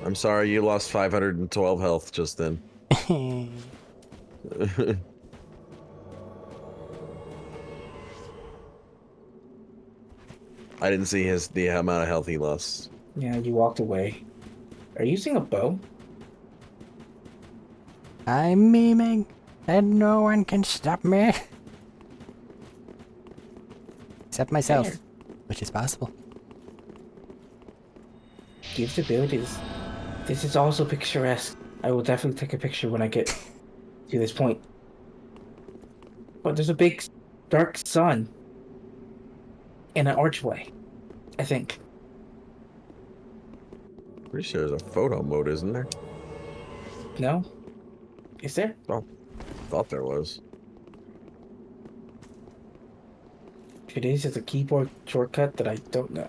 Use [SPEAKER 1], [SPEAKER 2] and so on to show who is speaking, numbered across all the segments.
[SPEAKER 1] I'm sorry you lost 512 health just then. I didn't see the amount of health he lost.
[SPEAKER 2] Yeah, you walked away. Are you using a bow?
[SPEAKER 3] I'm memeing, and no one can stop me. Except myself,
[SPEAKER 2] Fair.
[SPEAKER 3] which is possible.
[SPEAKER 2] Gives abilities. This is also picturesque. I will definitely take a picture when I get to this point. But there's a big dark sun in an archway, I think.
[SPEAKER 1] Pretty sure there's a photo mode, isn't there?
[SPEAKER 2] No? Is there?
[SPEAKER 1] Oh, thought there was.
[SPEAKER 2] If it is, it's a keyboard shortcut that I don't know.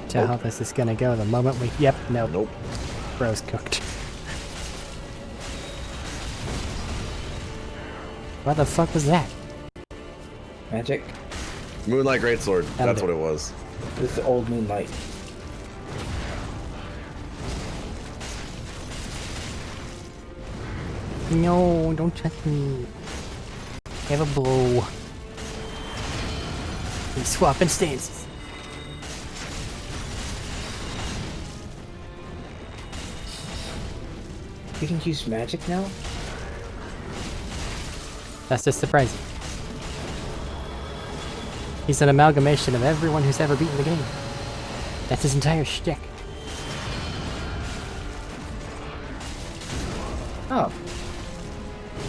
[SPEAKER 3] Tell how this is gonna go the moment we. Yep, nope.
[SPEAKER 1] Nope.
[SPEAKER 3] Bro's cooked. What the fuck was that?
[SPEAKER 2] Magic?
[SPEAKER 1] Moonlight Greatsword. That's what it was.
[SPEAKER 2] This is the old moonlight.
[SPEAKER 3] No, don't touch me. Have a blow. We swapping stances.
[SPEAKER 2] You can use magic now?
[SPEAKER 3] That's just surprising. He's an amalgamation of everyone who's ever beaten the game. That's his entire shtick.
[SPEAKER 2] Oh.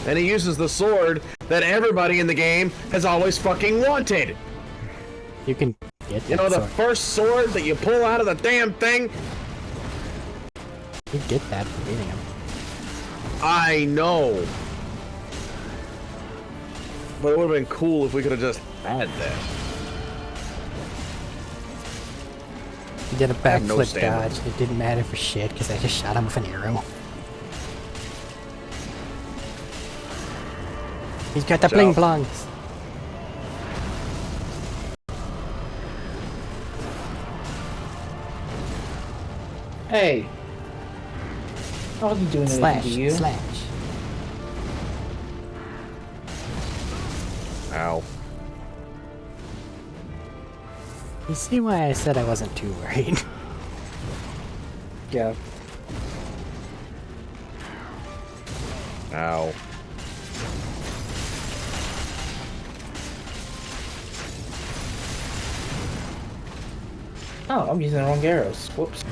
[SPEAKER 1] And he uses the sword that everybody in the game has always fucking wanted.
[SPEAKER 3] You can get
[SPEAKER 1] You know,
[SPEAKER 3] that
[SPEAKER 1] the
[SPEAKER 3] sword.
[SPEAKER 1] first sword that you pull out of the damn thing?
[SPEAKER 3] You get that for beating him.
[SPEAKER 1] I know. But it would have been cool if we could have just had that.
[SPEAKER 3] He did a
[SPEAKER 1] have no
[SPEAKER 3] backflip
[SPEAKER 1] stamina.
[SPEAKER 3] dodge. It didn't matter for shit because I just shot him with an arrow. He's got the
[SPEAKER 1] Watch
[SPEAKER 3] bling
[SPEAKER 1] out.
[SPEAKER 3] blongs.
[SPEAKER 2] Hey. I wasn't doing anything
[SPEAKER 3] Slash,
[SPEAKER 2] to you.
[SPEAKER 3] slash.
[SPEAKER 1] Ow.
[SPEAKER 3] You see why I said I wasn't too worried?
[SPEAKER 2] Yeah.
[SPEAKER 1] Ow.
[SPEAKER 2] Oh, I'm using the wrong arrows. Whoops.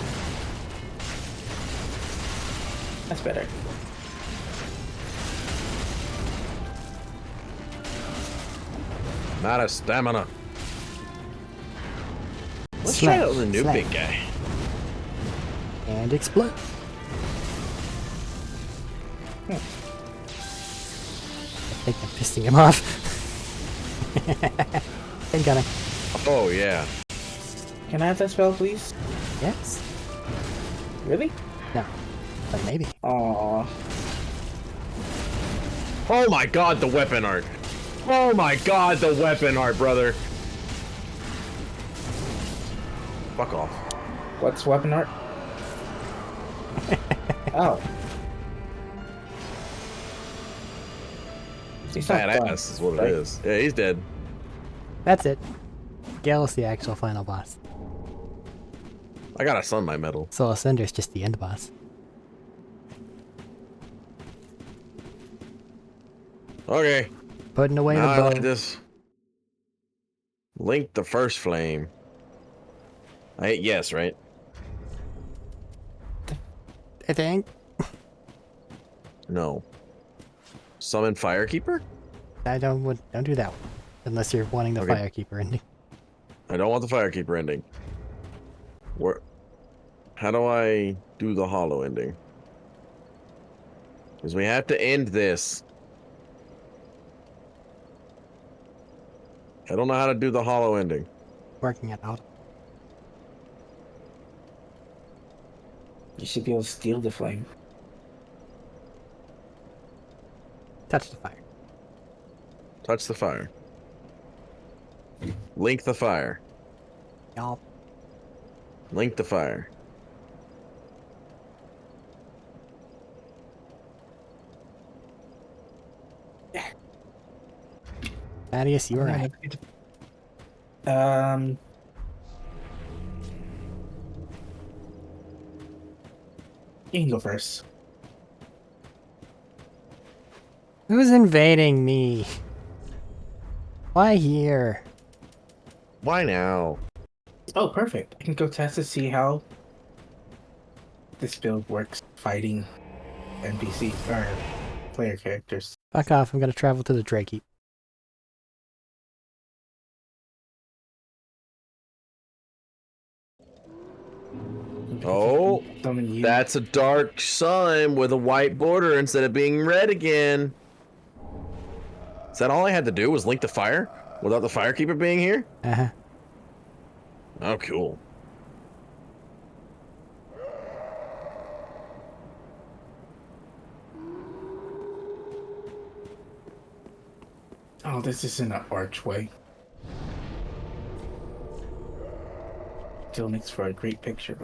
[SPEAKER 2] That's better.
[SPEAKER 1] Not a stamina. Let's
[SPEAKER 3] Slash,
[SPEAKER 1] try out the new
[SPEAKER 3] slash.
[SPEAKER 1] big guy.
[SPEAKER 3] And explode. I think I'm pissing him off. Incoming.
[SPEAKER 1] Oh, yeah.
[SPEAKER 2] Can I have that spell, please?
[SPEAKER 3] Yes?
[SPEAKER 2] Really?
[SPEAKER 3] No. But maybe.
[SPEAKER 2] Aww.
[SPEAKER 1] Oh my god, the weapon art. Oh my god, the weapon art, brother. Fuck off.
[SPEAKER 2] What's weapon art? Oh. He's not done,
[SPEAKER 1] Badass is what
[SPEAKER 2] right?
[SPEAKER 1] it is. Yeah, he's dead.
[SPEAKER 3] That's it. Gale's the actual final boss.
[SPEAKER 1] I got a sunlight medal.
[SPEAKER 3] Soul Cinder's just the end boss.
[SPEAKER 1] Okay.
[SPEAKER 3] Putting away
[SPEAKER 1] Now I
[SPEAKER 3] the
[SPEAKER 1] like
[SPEAKER 3] bow.
[SPEAKER 1] this. Link the first flame. I hit yes, right?
[SPEAKER 3] I think.
[SPEAKER 1] No. Summon Firekeeper?
[SPEAKER 3] I don't do that one. Unless you're wanting the
[SPEAKER 1] Okay.
[SPEAKER 3] Firekeeper ending.
[SPEAKER 1] I don't want the Firekeeper ending. Where? How do I do the hollow ending? Because we have to end this. I don't know how to do the hollow ending.
[SPEAKER 3] Working it out.
[SPEAKER 2] You should be able to steal the flame.
[SPEAKER 3] Touch the fire.
[SPEAKER 1] Touch the fire. Link the fire.
[SPEAKER 3] Y'all.
[SPEAKER 1] Link the fire.
[SPEAKER 3] Thaddeus, you were right.
[SPEAKER 2] You can go first.
[SPEAKER 3] Who's invading me? Why here?
[SPEAKER 1] Why now?
[SPEAKER 2] Oh, perfect. I can go test to see how this build works fighting NPC or player characters.
[SPEAKER 3] Fuck off, I'm gonna travel to the Drakey.
[SPEAKER 1] Oh,
[SPEAKER 2] Summon you.
[SPEAKER 1] that's a dark sun with a white border instead of being red again. Is that all I had to do was link the fire without the firekeeper being here?
[SPEAKER 3] Uh-huh.
[SPEAKER 1] Oh, cool.
[SPEAKER 2] Oh, this isn't an archway. Still makes for a great picture.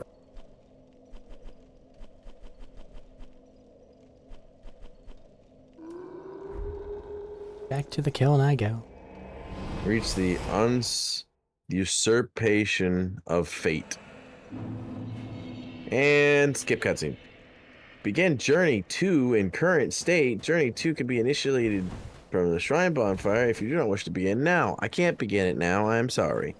[SPEAKER 3] Back to the kiln I go.
[SPEAKER 1] Reach the usurpation of fate. And skip cutscene. Begin Journey 2 in current state. Journey 2 can be initiated from the Shrine Bonfire if you do not wish to begin now. I can't begin it now, I am sorry.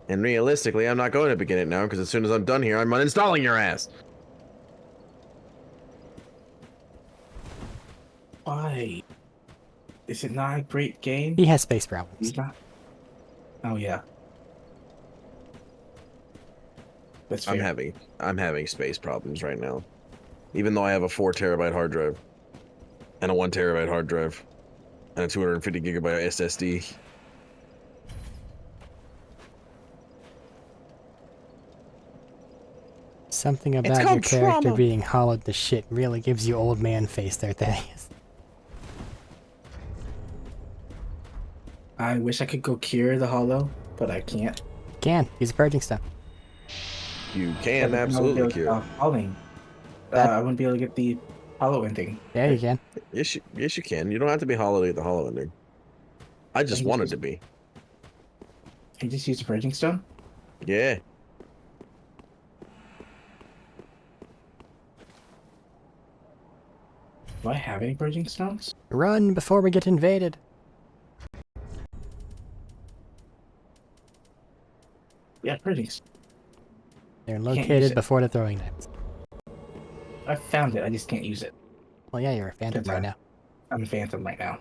[SPEAKER 1] And realistically, I'm not going to begin it now, because as soon as I'm done here, I'm uninstalling your ass.
[SPEAKER 2] Why? Is it not a great game?
[SPEAKER 3] He has space problems.
[SPEAKER 2] He's not. Oh yeah. That's fair.
[SPEAKER 1] I'm having space problems right now. Even though I have a 4 terabyte hard drive. And a 1 terabyte hard drive. And a 250 gigabyte SSD.
[SPEAKER 3] Something about your
[SPEAKER 1] called
[SPEAKER 3] character
[SPEAKER 1] trauma.
[SPEAKER 3] being hollowed to shit really gives you old man face there, Thaddeus.
[SPEAKER 2] I wish I could go cure the hollow, but I can't.
[SPEAKER 3] Can. Use a purging stone.
[SPEAKER 1] You can absolutely cure.
[SPEAKER 2] Falling.
[SPEAKER 3] That-
[SPEAKER 2] I wouldn't be able to get the hollow ending.
[SPEAKER 3] Yeah, you can.
[SPEAKER 1] Yes, you can. You don't have to be hollow to get the hollow ending. I just
[SPEAKER 2] you
[SPEAKER 1] wanted
[SPEAKER 2] just-
[SPEAKER 1] to be.
[SPEAKER 2] Can you just use a purging stone?
[SPEAKER 1] Yeah.
[SPEAKER 2] Do I have any purging stones?
[SPEAKER 3] Run before we get invaded.
[SPEAKER 2] Yeah, purging stone.
[SPEAKER 3] They're
[SPEAKER 2] use
[SPEAKER 3] located
[SPEAKER 2] it.
[SPEAKER 3] before the throwing knives.
[SPEAKER 2] I found it, I just can't use it.
[SPEAKER 3] Well, yeah, you're a phantom
[SPEAKER 2] Good
[SPEAKER 3] right
[SPEAKER 2] time.
[SPEAKER 3] now.
[SPEAKER 2] I'm a phantom right now.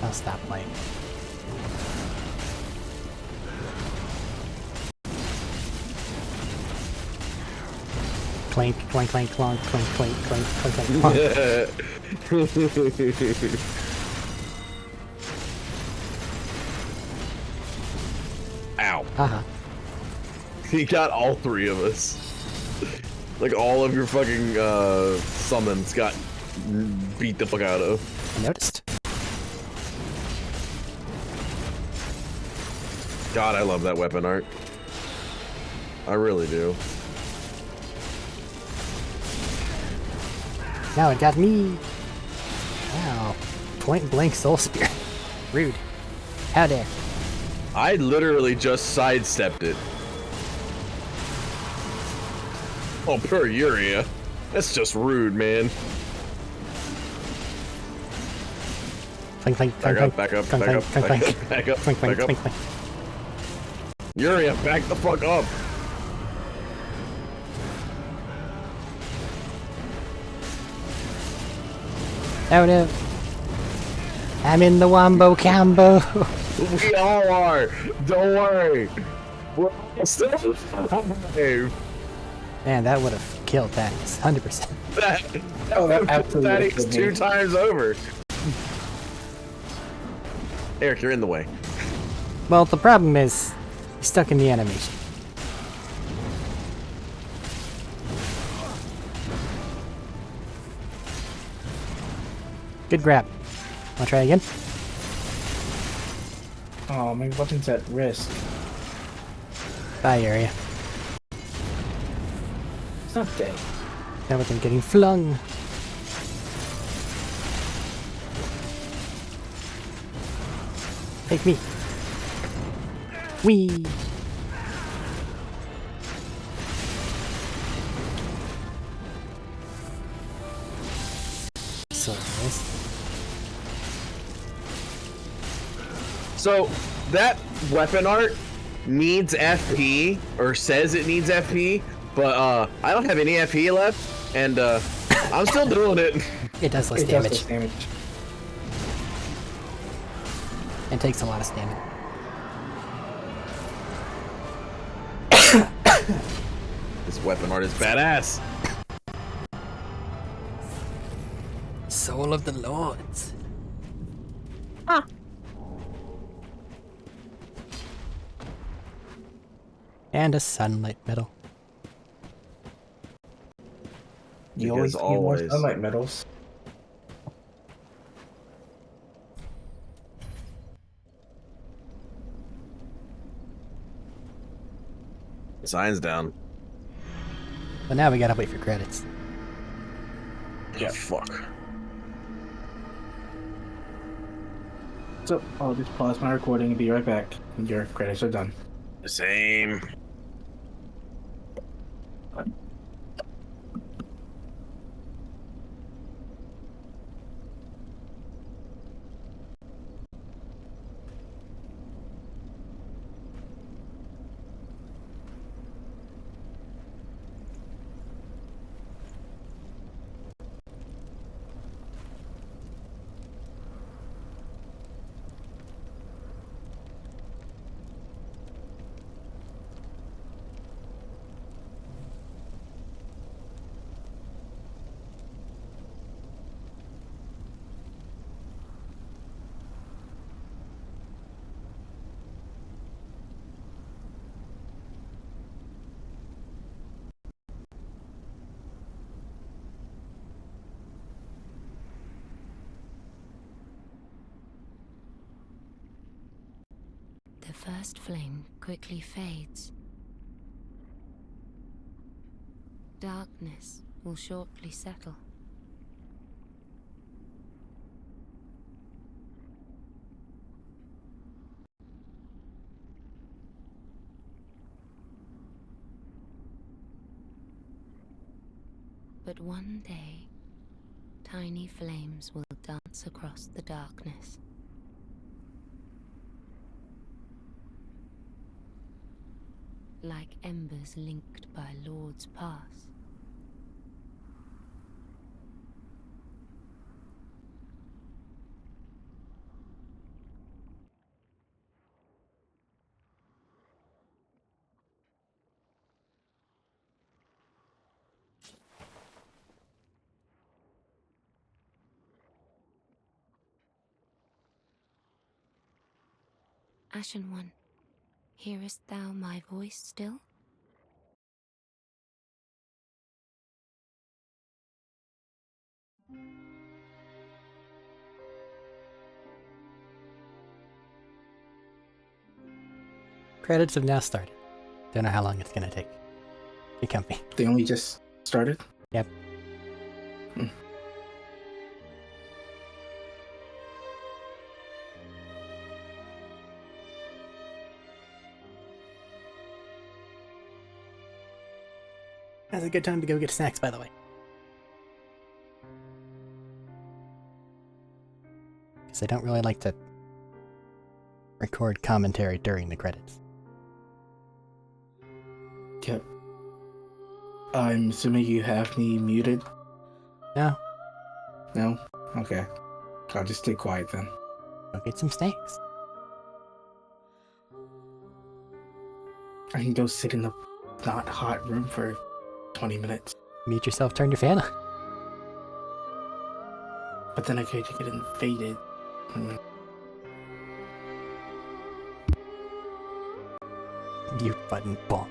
[SPEAKER 3] I'll stop playing. Clink, clank, clank, clonk, clink, clink, clink, clink, clink, clonk.
[SPEAKER 1] Ow.
[SPEAKER 3] Haha.
[SPEAKER 1] He got all 3 of us. Like all of your fucking summons got beat the fuck out of.
[SPEAKER 3] I noticed.
[SPEAKER 1] God, I love that weapon art. I really do.
[SPEAKER 3] Now it got me. Wow. Point blank soul spear. Rude. How dare.
[SPEAKER 1] I literally just sidestepped it. Oh, per Uria. That's just rude, man.
[SPEAKER 3] Clink, clink,
[SPEAKER 1] Back
[SPEAKER 3] clink,
[SPEAKER 1] up, back up,
[SPEAKER 3] clink,
[SPEAKER 1] back up,
[SPEAKER 3] clink,
[SPEAKER 1] back
[SPEAKER 3] clink,
[SPEAKER 1] up, back up,
[SPEAKER 3] clink, clink,
[SPEAKER 1] back
[SPEAKER 3] clink,
[SPEAKER 1] up.
[SPEAKER 3] clink.
[SPEAKER 1] Uria, back the fuck up.
[SPEAKER 3] Oh no. I'm in the wombo combo.
[SPEAKER 1] We all are. Don't worry. We're all still alive.
[SPEAKER 3] Man, that would have killed that 100%.
[SPEAKER 2] Oh, that absolutely
[SPEAKER 1] that
[SPEAKER 2] would've
[SPEAKER 1] is
[SPEAKER 2] killed
[SPEAKER 1] two
[SPEAKER 2] me.
[SPEAKER 1] times over. Eric, you're in the way.
[SPEAKER 3] Well, the problem is, he's stuck in the animation. Good grab. Wanna try again?
[SPEAKER 2] Oh, my weapon's at risk.
[SPEAKER 3] Bye, area.
[SPEAKER 2] It's not dead.
[SPEAKER 3] Now with him getting flung. Take me. Wee. So nice.
[SPEAKER 1] So that weapon art needs FP, or says it needs FP, but I don't have any FP left, and I'm still doing it.
[SPEAKER 3] It does less
[SPEAKER 2] It
[SPEAKER 3] damage.
[SPEAKER 2] does less damage.
[SPEAKER 3] And takes a lot of stamina.
[SPEAKER 1] This weapon art is badass.
[SPEAKER 3] Soul of the Lords. And a sunlight medal.
[SPEAKER 2] You
[SPEAKER 1] Because
[SPEAKER 2] always need more
[SPEAKER 1] always.
[SPEAKER 2] sunlight medals.
[SPEAKER 1] Signs down.
[SPEAKER 3] But now we gotta wait for credits.
[SPEAKER 1] Yeah. Fuck.
[SPEAKER 2] So I'll just pause my recording and be right back. Your credits are done.
[SPEAKER 1] Same.
[SPEAKER 4] The first flame quickly fades. Darkness will shortly settle. But one day, tiny flames will dance across the darkness. Like embers linked by Lord's Pass. Ashen One, hearest thou my voice still?
[SPEAKER 3] Credits have now started. Don't know how long it's gonna take. Get comfy.
[SPEAKER 2] They only just started?
[SPEAKER 3] Yep. That's a good time to go get snacks, by the way. Because I don't really like to record commentary during the credits.
[SPEAKER 2] Yep. I'm assuming you have me muted?
[SPEAKER 3] No,
[SPEAKER 2] No? Okay. I'll just stay quiet then.
[SPEAKER 3] Go get some snacks.
[SPEAKER 2] I can go sit in the not hot room for 20 minutes.
[SPEAKER 3] Mute yourself, turn your fan on.
[SPEAKER 2] But then I could get invaded.
[SPEAKER 3] Mute button bonk.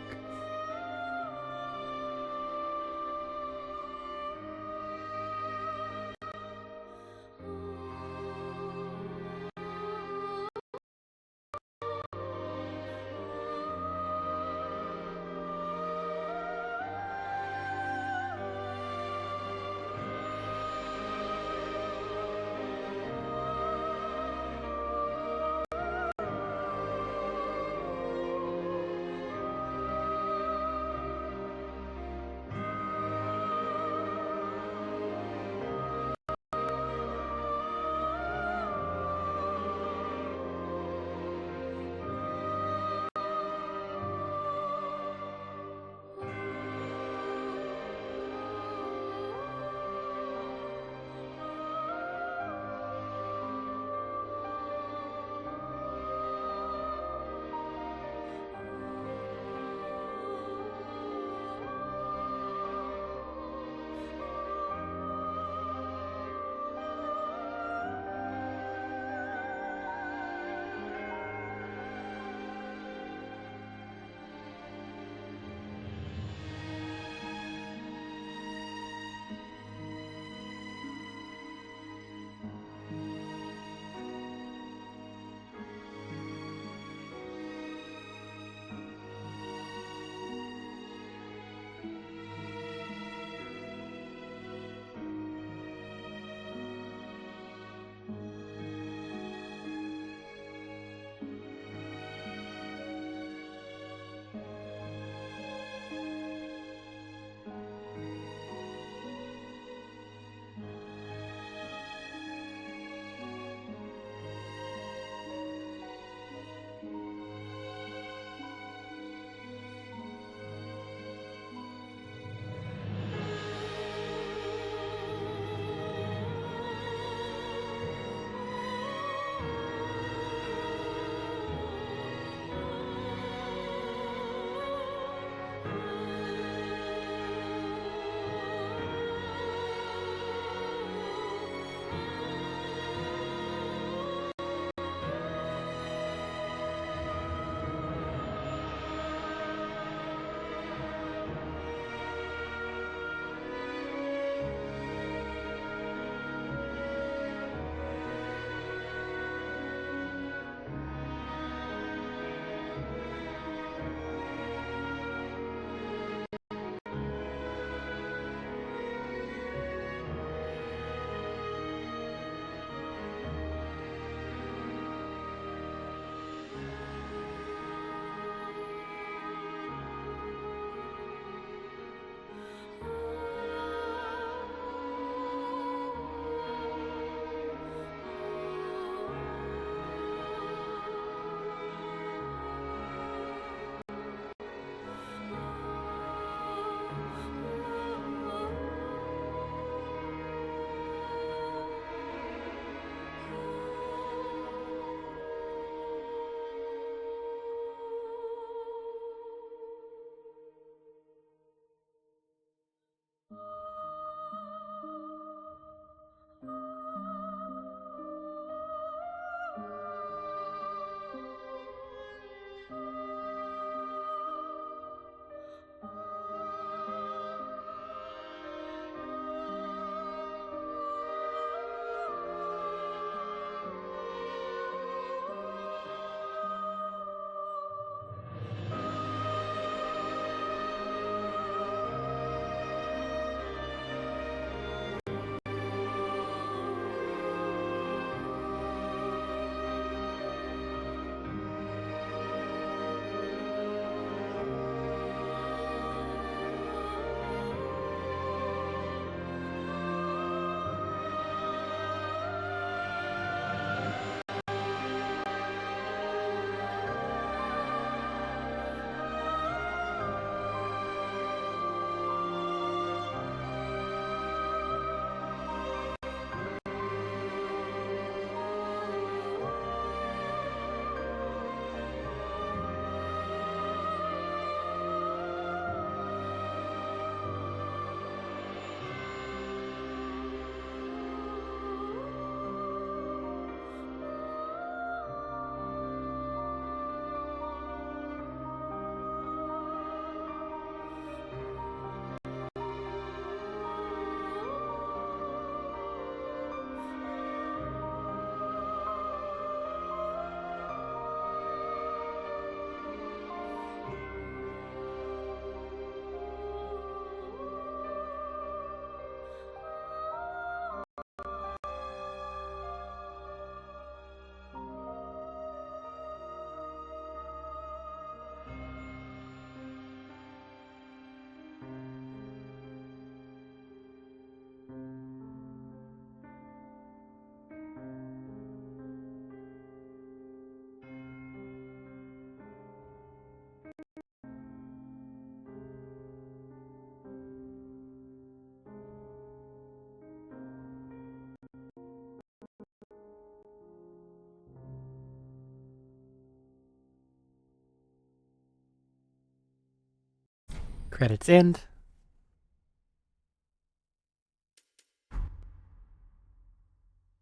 [SPEAKER 3] Credits end.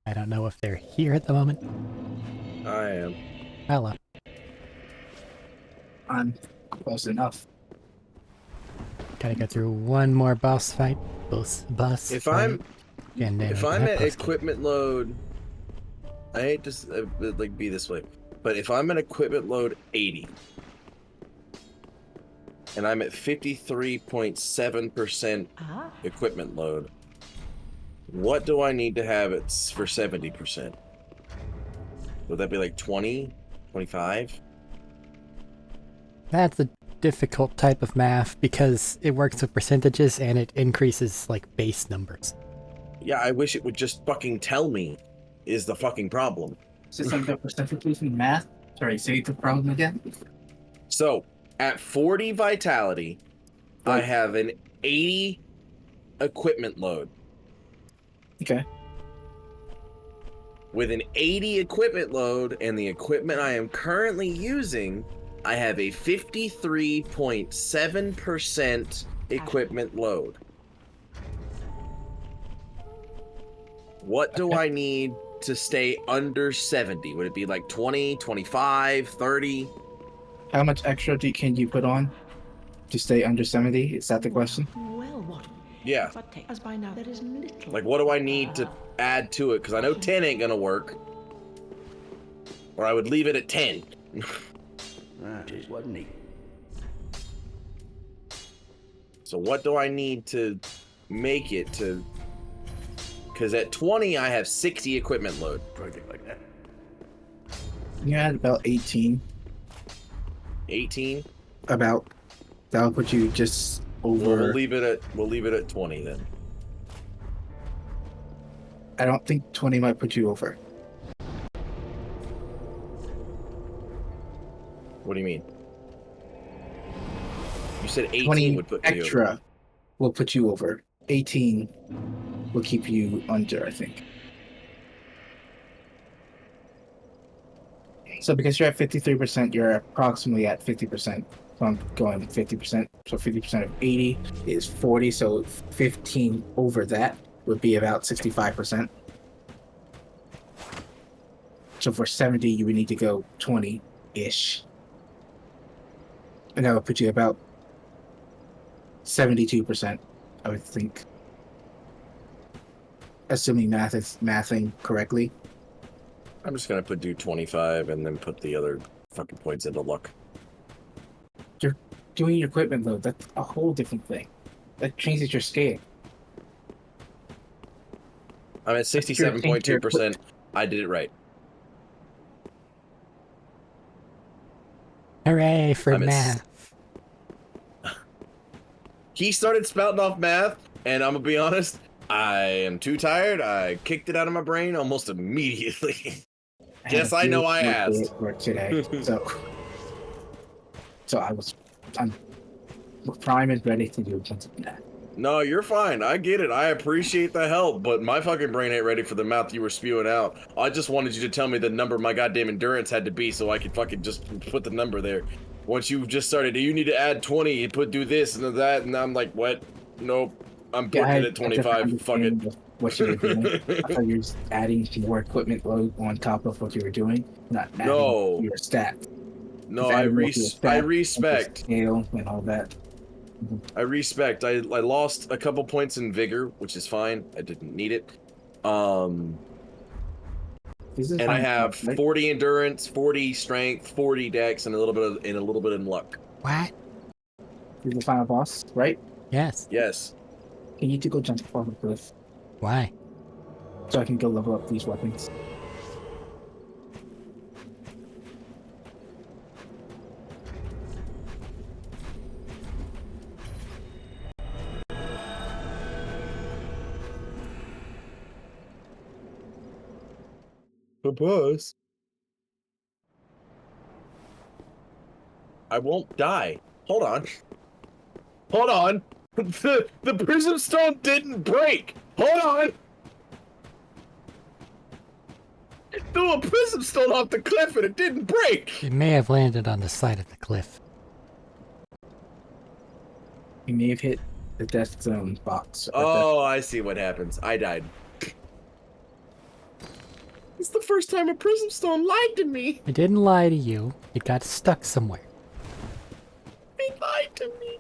[SPEAKER 3] I don't know if they're here at the moment.
[SPEAKER 1] I am.
[SPEAKER 3] Hello.
[SPEAKER 2] I'm close enough.
[SPEAKER 3] Gotta go through one more boss fight. Boss
[SPEAKER 1] If
[SPEAKER 3] fight.
[SPEAKER 1] I'm
[SPEAKER 3] And then
[SPEAKER 1] if
[SPEAKER 3] we can
[SPEAKER 1] I'm
[SPEAKER 3] have
[SPEAKER 1] at
[SPEAKER 3] post-game.
[SPEAKER 1] equipment load, I hate to like be this way, but if I'm at equipment load 80, and I'm at 53.7% equipment load, what do I need to have it for 70%? Would that be like 20, 25?
[SPEAKER 3] That's a difficult type of math because it works with percentages and it increases like base numbers.
[SPEAKER 1] Yeah, I wish it would just fucking tell me is the fucking problem.
[SPEAKER 2] System got percentages in math. Sorry, say the problem again.
[SPEAKER 1] So, at 40 vitality, I
[SPEAKER 2] Right.
[SPEAKER 1] have an 80 equipment load.
[SPEAKER 2] Okay.
[SPEAKER 1] With an 80 equipment load and the equipment I am currently using, I have a 53.7% equipment load. What do I need to stay under 70? Would it be like 20, 25, 30?
[SPEAKER 2] How much extra can you put on to stay under 70? Is that the question?
[SPEAKER 5] Well, what?
[SPEAKER 1] Yeah.
[SPEAKER 5] But as by now, there is little.
[SPEAKER 1] Like, what do I need to add to it? Because I know 10 ain't gonna work. Or I would leave it at 10.
[SPEAKER 6] That is what neat.
[SPEAKER 1] So what do I need to make it to? Because at 20, I have 60 equipment load.
[SPEAKER 6] Project like that.
[SPEAKER 2] You had about 18.
[SPEAKER 1] 18.
[SPEAKER 2] About. That'll put you just over.
[SPEAKER 1] We'll leave it at 20 then.
[SPEAKER 2] I don't think 20 might put you over.
[SPEAKER 1] What do you mean? You said 18
[SPEAKER 2] 20
[SPEAKER 1] would put me over.
[SPEAKER 2] extra will put you over. 18 will keep you under, I think. So because you're at 53%, you're approximately at 50%. So I'm going 50%. So 50% of 80 is 40. So 15 over that would be about 65%. So for 70, you would need to go 20-ish. And that would put you about 72%, I would think. Assuming math is mathing correctly.
[SPEAKER 1] I'm just gonna do 25 and then put the other fucking points into luck.
[SPEAKER 2] You're doing your equipment load. That's a whole different thing. That changes your scale.
[SPEAKER 1] I'm at 67.2%. I did it right.
[SPEAKER 3] Hooray for
[SPEAKER 1] I'm at
[SPEAKER 3] math.
[SPEAKER 1] He started spouting off math, and I'm gonna be honest, I am too tired. I kicked it out of my brain almost immediately. Yes, I know I asked.
[SPEAKER 2] Work today, so I'm prime and ready to do something like that.
[SPEAKER 1] No, you're fine. I get it. I appreciate the help, but my fucking brain ain't ready for the math you were spewing out. I just wanted you to tell me the number my goddamn endurance had to be so I could fucking just put the number there. Once you just started, you need to add 20, you do this and that, and I'm like, what? Nope. I'm putting it at 25. Fuck it.
[SPEAKER 2] What you were doing. I thought you were just adding more equipment load on top of what you were doing, not adding your stat.
[SPEAKER 1] No, I respect.
[SPEAKER 2] Scale and all that.
[SPEAKER 1] I respect. I lost a couple points in vigor, which is fine. I didn't need it. And I have 40 endurance, 40 strength, 40 dex, and a little bit in luck.
[SPEAKER 3] What?
[SPEAKER 2] You're the final boss, right?
[SPEAKER 3] Yes.
[SPEAKER 1] Yes.
[SPEAKER 2] You need to go jump off the cliff
[SPEAKER 3] Why?
[SPEAKER 2] so I can go level up these weapons.
[SPEAKER 1] Boss. I won't die. Hold on. Hold on. The prism stone didn't break. Hold on. I threw a prism stone off the cliff and it didn't break.
[SPEAKER 3] It may have landed on the side of the cliff.
[SPEAKER 2] You may have hit the death zone box.
[SPEAKER 1] Oh, I see what happens. I died. It's the first time a prism stone lied to me.
[SPEAKER 3] It didn't lie to you. It got stuck somewhere.
[SPEAKER 1] It lied to me.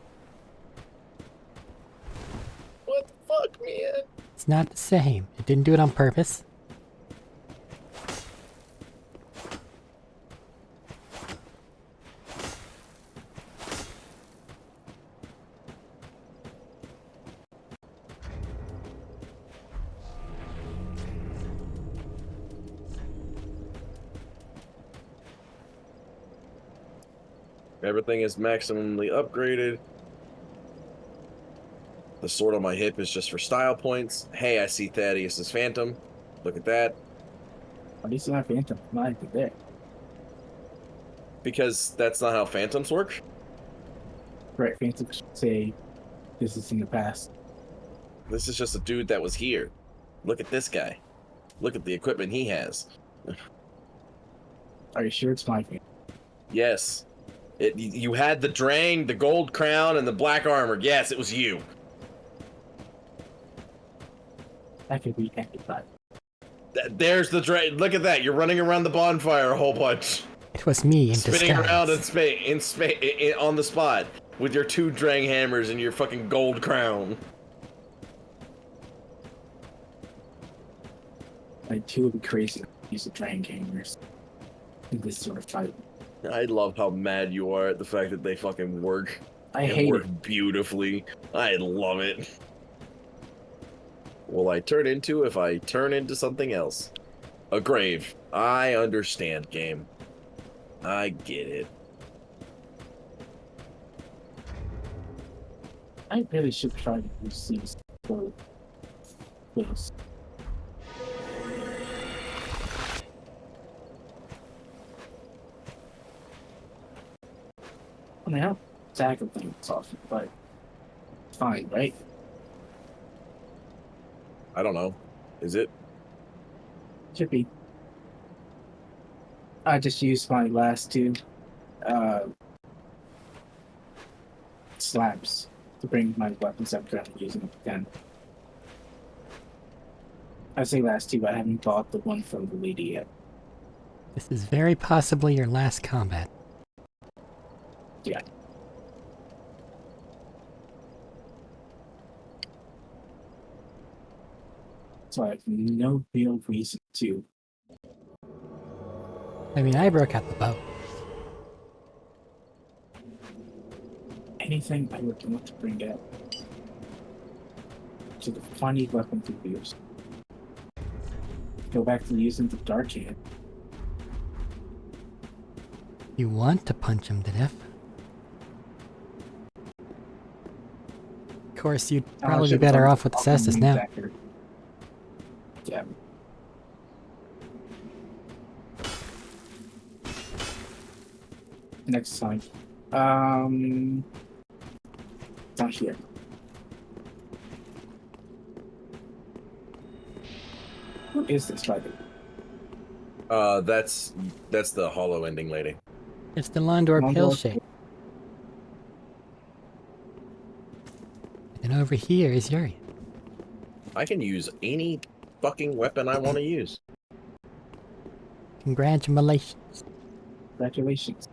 [SPEAKER 1] What the fuck, man?
[SPEAKER 3] It's not the same. It didn't do it on purpose.
[SPEAKER 1] Everything is maximally upgraded. The sword on my hip is just for style points. Hey, I see Thaddeus's Phantom. Look at that.
[SPEAKER 2] Why do you still have Phantom? Might be there.
[SPEAKER 1] Because that's not how Phantoms work.
[SPEAKER 2] Right, Phantom should say this is in the past.
[SPEAKER 1] This is just a dude that was here. Look at this guy. Look at the equipment he has.
[SPEAKER 2] Are you sure it's my Phantom?
[SPEAKER 1] Yes. You had the Drang, the gold crown, and the black armor. Yes, it was you.
[SPEAKER 2] That could be anybody.
[SPEAKER 1] There's the Drang. Look at that. You're running around the bonfire a whole bunch.
[SPEAKER 3] It was me in
[SPEAKER 1] Spinning
[SPEAKER 3] disguise.
[SPEAKER 1] around on the spot with your 2 Drang hammers and your fucking gold crown.
[SPEAKER 2] Like, two would be crazy. Use the Dragon Gamers in this sort of fight.
[SPEAKER 1] I love how mad you are at the fact that they fucking work.
[SPEAKER 2] I
[SPEAKER 1] and
[SPEAKER 2] hate
[SPEAKER 1] work
[SPEAKER 2] it.
[SPEAKER 1] beautifully. I love it. Will I turn into if I turn into something else? A grave. I understand, game. I get it.
[SPEAKER 2] I really should try to use these for this. I mean, I don't tackle things often, but it's fine, right?
[SPEAKER 1] I don't know. Is it?
[SPEAKER 2] Should be. I just used my last 2 slabs to bring my weapons up to using them again. I say last 2, but I haven't bought the one from the lady yet.
[SPEAKER 3] This is very possibly your last combat.
[SPEAKER 2] Yeah. So I have no real reason to.
[SPEAKER 3] I mean, I broke out the bow.
[SPEAKER 2] Anything I would want to bring out to the funny weapon to use. Go back to using the dark hand.
[SPEAKER 3] You want to punch him to death. Of course, you'd probably be better off with the Cestus now.
[SPEAKER 2] Yeah. Next time. Down here. Who is this lady?
[SPEAKER 1] That's the hollow ending lady.
[SPEAKER 3] It's the Londor Pillshake. And over here is Yuri.
[SPEAKER 1] I can use any fucking weapon I want to use.
[SPEAKER 3] Congratulations.
[SPEAKER 2] Congratulations.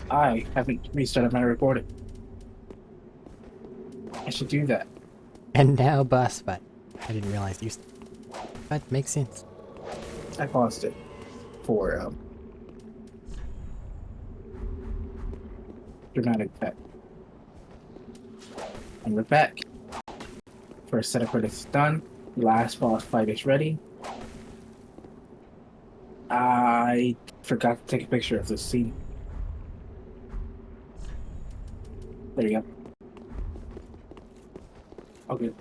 [SPEAKER 2] I haven't restarted my recording. I should do that.
[SPEAKER 3] And now boss fight. I didn't realize you... But makes sense.
[SPEAKER 2] I paused it for dramatic effect. And we're back. First set of credits is done. Last boss fight is ready. I forgot to take a picture of this scene. There you go. Okay.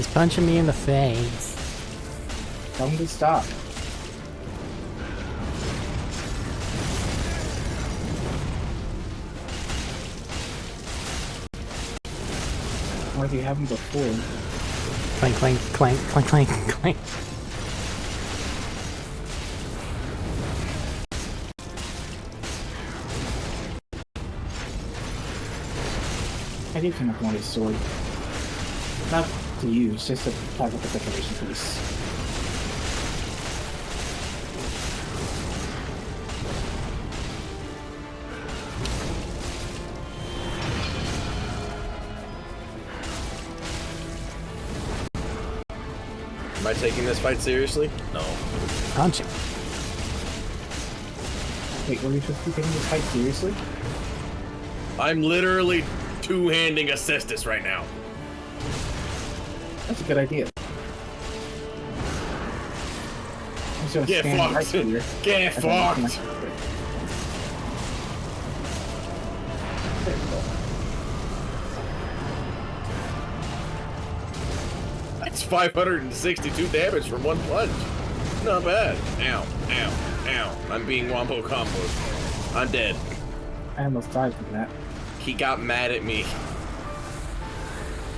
[SPEAKER 3] He's punching me in the face.
[SPEAKER 2] Tell him to stop. Or if you haven't before.
[SPEAKER 3] Clank, clank, clank, clank, clank, clank.
[SPEAKER 2] I do kind of want his sword. Not to use, just to have like a decoration piece.
[SPEAKER 1] Am I taking this fight seriously? No.
[SPEAKER 3] Punching.
[SPEAKER 2] Wait, were you supposed to be taking this fight seriously?
[SPEAKER 1] I'm literally two-handing a cestus right now.
[SPEAKER 2] That's a good idea. I'm just gonna
[SPEAKER 1] Get
[SPEAKER 2] stand right
[SPEAKER 1] fucked.
[SPEAKER 2] here.
[SPEAKER 1] Get
[SPEAKER 2] and then
[SPEAKER 1] fucked.
[SPEAKER 2] There we go.
[SPEAKER 1] That's 562 damage from one punch. Not bad. Ow, ow, ow. I'm being wombo comboed. I'm dead.
[SPEAKER 2] I almost died from that.
[SPEAKER 1] He got mad at me.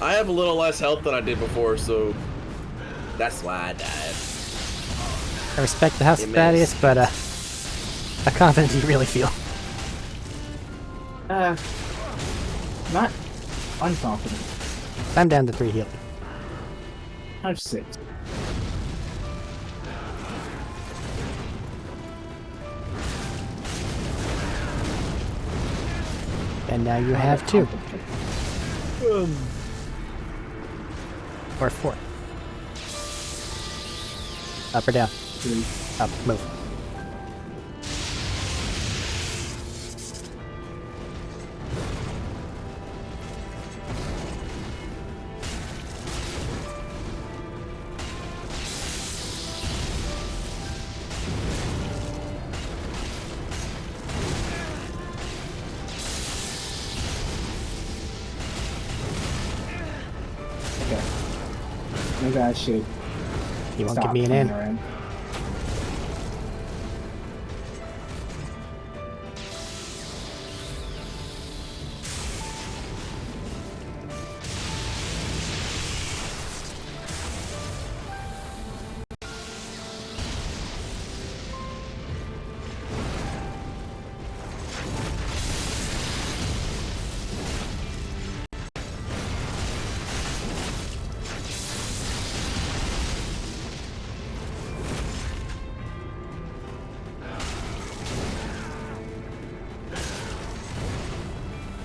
[SPEAKER 1] I have a little less health than I did before, so that's why I died.
[SPEAKER 3] I respect the House of
[SPEAKER 1] It
[SPEAKER 3] Thaddeus, but how confident do you really feel?
[SPEAKER 2] Not unconfident.
[SPEAKER 3] I'm down to 3 healing.
[SPEAKER 2] I have 6.
[SPEAKER 3] And now you have 2. Or 4. Up or down?
[SPEAKER 2] 3.
[SPEAKER 3] Up, move.
[SPEAKER 2] Okay. Maybe I should
[SPEAKER 3] You won't
[SPEAKER 2] stop
[SPEAKER 3] give me an
[SPEAKER 2] playing
[SPEAKER 3] in.
[SPEAKER 2] around.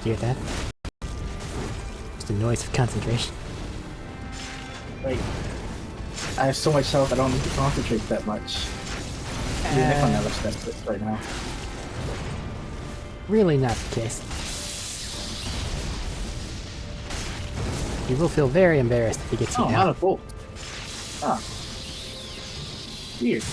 [SPEAKER 3] Do you hear that? Just a noise of concentration.
[SPEAKER 2] Wait. I have so much health I don't need to concentrate that much. Even if I'm never desperate right now.
[SPEAKER 3] Really not the case. You will feel very embarrassed if he gets you
[SPEAKER 2] Oh,
[SPEAKER 3] down.
[SPEAKER 2] not a bolt. Ah. Weird.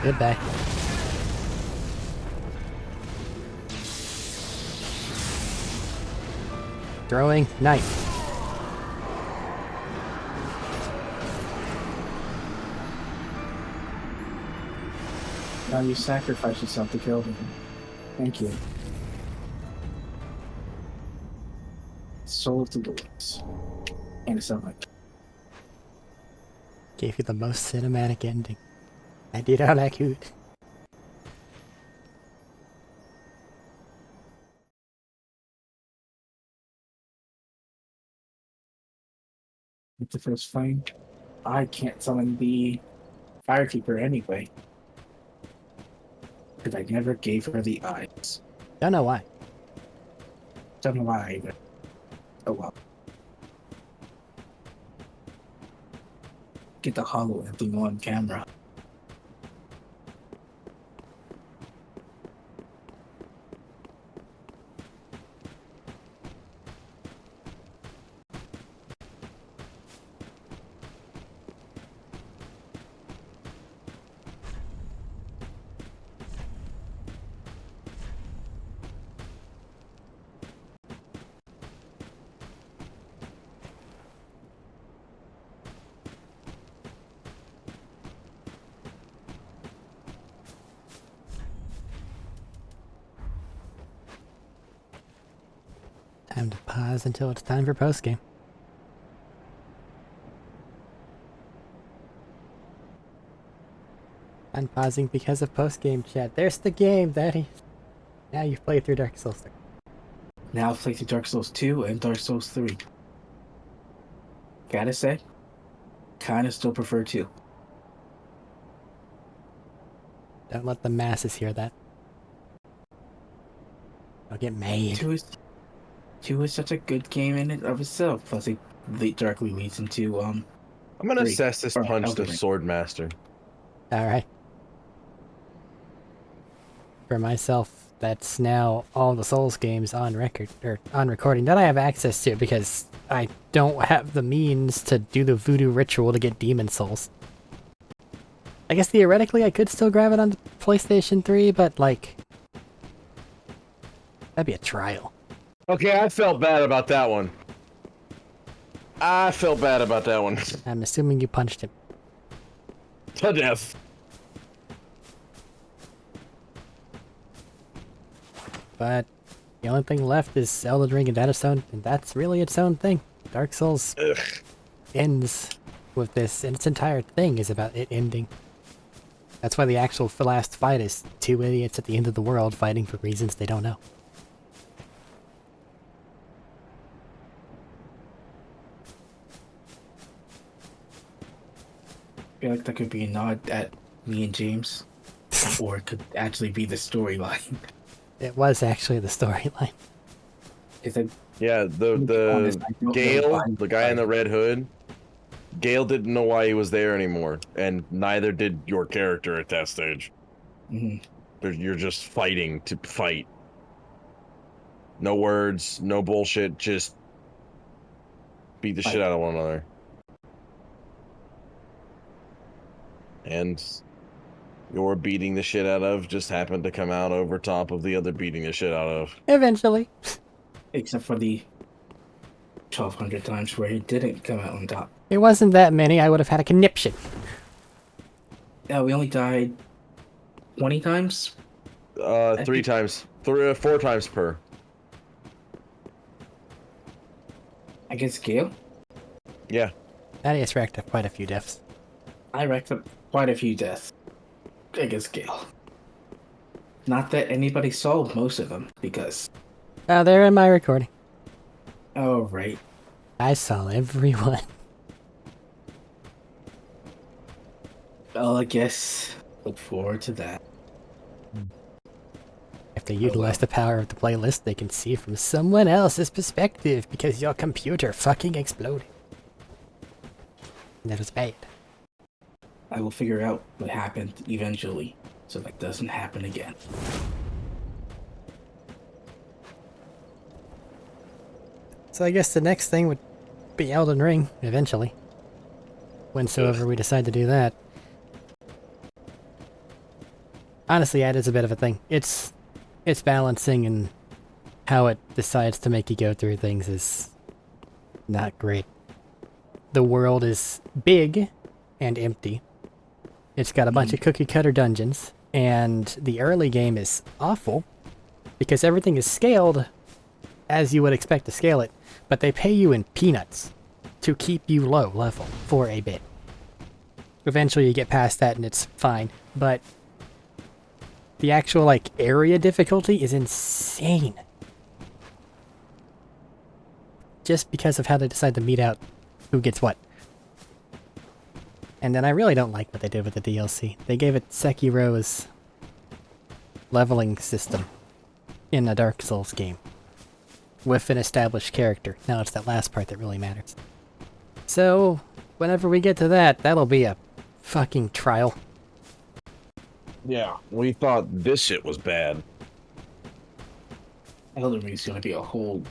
[SPEAKER 3] Goodbye. Throwing knife.
[SPEAKER 2] Now you sacrifice yourself to kill him. Thank you. Soul of the Lords. And it's something like
[SPEAKER 3] Gave you the most cinematic ending. I did all I could.
[SPEAKER 2] with the first flame. I can't summon the Firekeeper anyway. Because I never gave her the eyes.
[SPEAKER 3] Don't know why.
[SPEAKER 2] Don't know why either. Oh well. Get the hollow thing on camera.
[SPEAKER 3] Time to pause until it's time for postgame. I'm pausing because of postgame chat. There's the game, Daddy. Now you've played through Dark Souls 3.
[SPEAKER 2] Now I've played through Dark Souls 2 and Dark Souls 3. Gotta say, kinda still prefer 2.
[SPEAKER 3] Don't let the masses hear that. I'll get mad.
[SPEAKER 2] 2 is such a good game in and of itself. Plus, it directly leads into
[SPEAKER 1] I'm gonna
[SPEAKER 2] 3.
[SPEAKER 1] assess this
[SPEAKER 2] Or
[SPEAKER 1] punch
[SPEAKER 2] Elden
[SPEAKER 1] to
[SPEAKER 2] Ring.
[SPEAKER 1] Swordmaster.
[SPEAKER 3] Alright. For myself, that's now all the Souls games on record, or on recording, that I have access to because I don't have the means to do the voodoo ritual to get Demon Souls. I guess theoretically I could still grab it on the PlayStation 3, but like... that'd be a trial.
[SPEAKER 1] Okay, I felt bad about that one. I felt bad about that one.
[SPEAKER 3] I'm assuming you punched him.
[SPEAKER 1] To death.
[SPEAKER 3] But the only thing left is Elden Ring and that's really its own thing. Dark Souls
[SPEAKER 1] Ugh.
[SPEAKER 3] ends with this, and its entire thing is about it ending. That's why the actual last fight is 2 idiots at the end of the world fighting for reasons they don't know.
[SPEAKER 2] I feel like that could be a nod at me and James. Or it could actually be the storyline.
[SPEAKER 3] It was actually the storyline.
[SPEAKER 2] Is it
[SPEAKER 1] Yeah,
[SPEAKER 2] honest, I don't know
[SPEAKER 1] Gale,
[SPEAKER 2] why-
[SPEAKER 1] the guy in the red hood, Gale didn't know why he was there anymore, and neither did your character at that stage.
[SPEAKER 2] Mhm.
[SPEAKER 1] You're just fighting to fight. No words, no bullshit, just beat the shit out of one another. And your beating the shit out of just happened to come out over top of the other beating the shit out of.
[SPEAKER 3] Eventually.
[SPEAKER 2] Except for the 1,200 times where he didn't come out on top.
[SPEAKER 3] It wasn't that many, I would have had a conniption.
[SPEAKER 2] Yeah, we only died 20 times?
[SPEAKER 1] 3 times. 4 times per.
[SPEAKER 2] Against Gale?
[SPEAKER 1] Yeah.
[SPEAKER 3] Thaddeus racked up quite a few deaths.
[SPEAKER 2] I racked up quite a few deaths against Gale. Not that anybody saw most of them, because...
[SPEAKER 3] They're in my recording.
[SPEAKER 2] Oh, right.
[SPEAKER 3] I saw everyone.
[SPEAKER 2] Well, I guess look forward to that.
[SPEAKER 3] If they utilize the power of the playlist, they can see from someone else's perspective because your computer fucking exploded. And that was bad.
[SPEAKER 2] I will figure out what happened eventually, so that doesn't happen again.
[SPEAKER 3] So I guess the next thing would be Elden Ring, eventually. Whensoever we decide to do that. Honestly, that is a bit of a thing. It's balancing, and how it decides to make you go through things is not great. The world is big and empty. It's got a bunch of cookie-cutter dungeons, and the early game is awful because everything is scaled as you would expect to scale it, but they pay you in peanuts to keep you low level for a bit. Eventually you get past that and it's fine, but the actual, like, area difficulty is insane. Just because of how they decide to mete out who gets what. And then I really don't like what they did with the DLC. They gave it Sekiro's leveling system in a Dark Souls game. With an established character. Now it's that last part that really matters. So, whenever we get to that, that'll be a fucking trial.
[SPEAKER 1] Yeah, we thought this shit was bad.
[SPEAKER 2] Elden Ring's gonna be a whole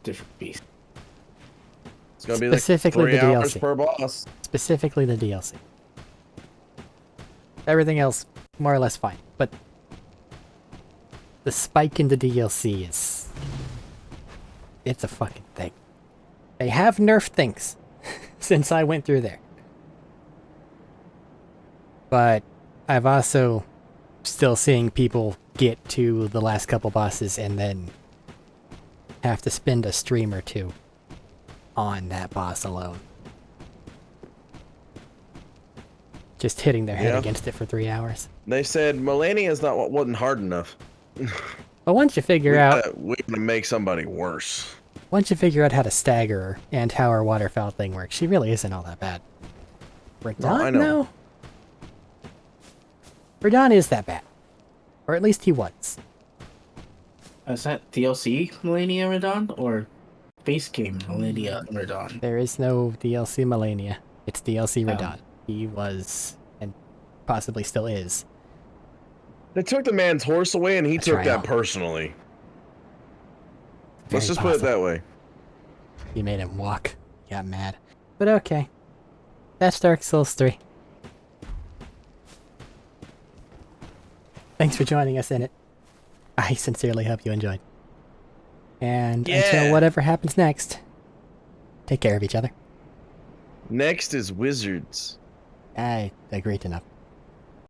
[SPEAKER 2] different beast.
[SPEAKER 1] It's gonna be like
[SPEAKER 3] Specifically
[SPEAKER 1] 3
[SPEAKER 3] the
[SPEAKER 1] hours
[SPEAKER 3] DLC.
[SPEAKER 1] per boss.
[SPEAKER 3] Specifically the DLC. Everything else, more or less fine. But the spike in the DLC is... it's a fucking thing. They have nerfed things since I went through there. But I've also still seeing people get to the last couple bosses and then have to spend a stream or two on that boss alone. Just hitting their head
[SPEAKER 1] Yeah.
[SPEAKER 3] against it for 3 hours.
[SPEAKER 1] They said Melania's wasn't hard enough.
[SPEAKER 3] But once you figure out
[SPEAKER 1] We gotta make somebody worse.
[SPEAKER 3] Once you figure out how to stagger her and how her waterfowl thing works, she really isn't all that bad. Radon,
[SPEAKER 1] I know.
[SPEAKER 3] no? Radon is that bad. Or at least he was.
[SPEAKER 2] Is that DLC Millennia Radon or base game Millennia Radon?
[SPEAKER 3] There is no DLC Melania. It's DLC
[SPEAKER 2] Oh.
[SPEAKER 3] Radon. He was, and possibly still is.
[SPEAKER 1] They took the man's horse away, and he
[SPEAKER 3] That's
[SPEAKER 1] took
[SPEAKER 3] right.
[SPEAKER 1] that personally. Let's
[SPEAKER 3] Very
[SPEAKER 1] just put it
[SPEAKER 3] possible.
[SPEAKER 1] that way.
[SPEAKER 3] He made him walk. He got mad. But okay. That's Dark Souls 3. Thanks for joining us in it. I sincerely hope you enjoyed. And until
[SPEAKER 1] Yeah.
[SPEAKER 3] whatever happens next, take care of each other.
[SPEAKER 1] Next is Wizards.
[SPEAKER 3] I agreed enough.